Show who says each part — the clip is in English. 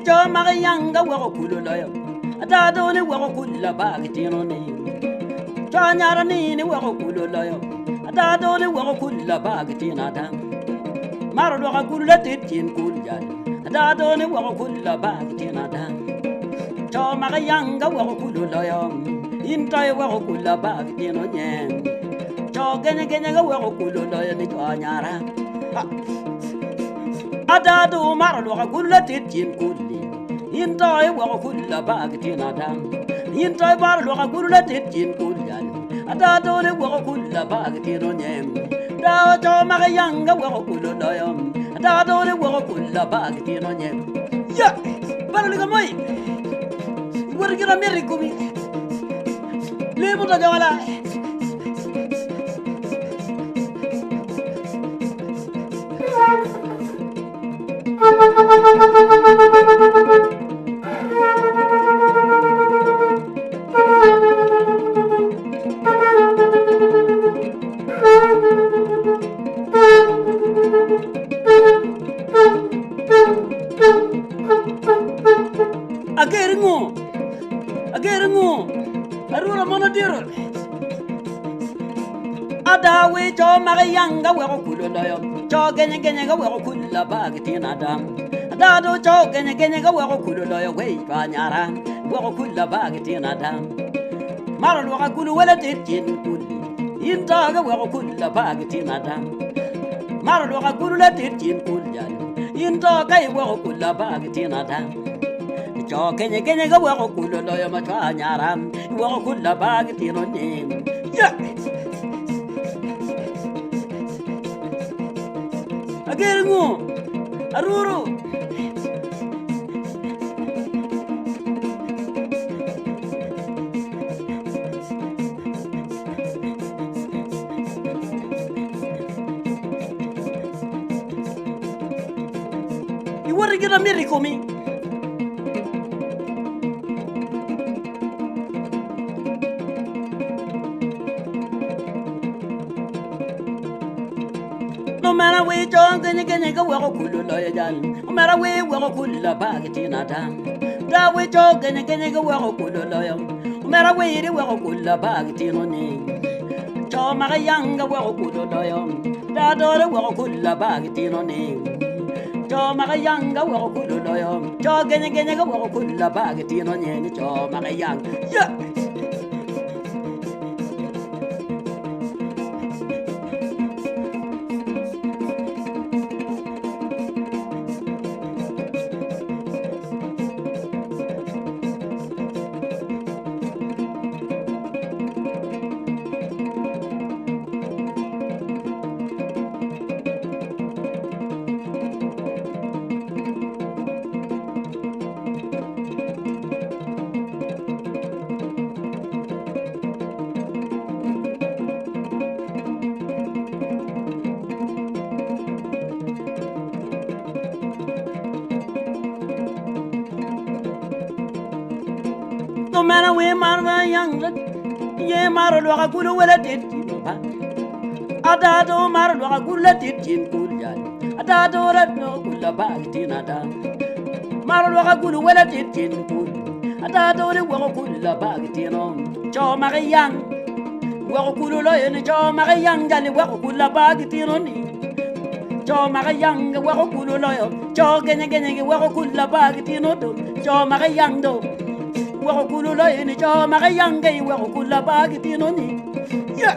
Speaker 1: cho magayanga wako kululayo adado ni wako kula bagitino ni cho nyara ni wako kululayo adado ni wako kula bagitina dam maro do kula titin kuljan adado ni wako kula bagitina dam cho magayanga wako kululayo intai wako kula bagitino nyen cho genya wako kululayo ni cho nyara adado maro do kula titin kulli intai wako kula bagitina dam intai maro do kula titin kuljan adado ni wako kula bagitino nyen da cho magayanga wako kululayo adado ni wako kula bagitino nyen ya para liga moi wargira merico mi lebo da jawala ageringu arura monodiro adawe cho magayanga wako kululayo cho genya ga wako kula bagitina dam adado cho genya ga wako kululayo we panyara wako kula bagitina dam maro wako kulu wala titin kulli inta ga wako kula bagitina dam maro wako kulu la titin kuljan inta kai wako kula bagitina dam cho genya ga wako kululayo ma panyara wako kula bagitina ni ya ageringu aruru iwarigina merico mi no matter we jong genya ga wako kululayo jan no matter we wako kula bagitina dam da we jong genya ga wako kululayo no matter we ri wako kula bagitino ni cho magayanga wako kululayo da do re wako kula bagitino ni cho magayanga wako kululayo cho genya ga wako kula bagitino ni cho magayanga ya no matter we marva young ye maro lo akulu wala titin ba adado maro lo akulu titin kuljan adado ratno kula bagitina da maro lo akulu wala titin kul adado re wako kula bagitino cho magayang wako kulu lo yen cho magayang jali wako kula bagitino ni cho magayang wako kulu lo yo cho genya wako kula bagitino do cho magayang do wako kulula ini cho magayanga wako kula bagitino ni ya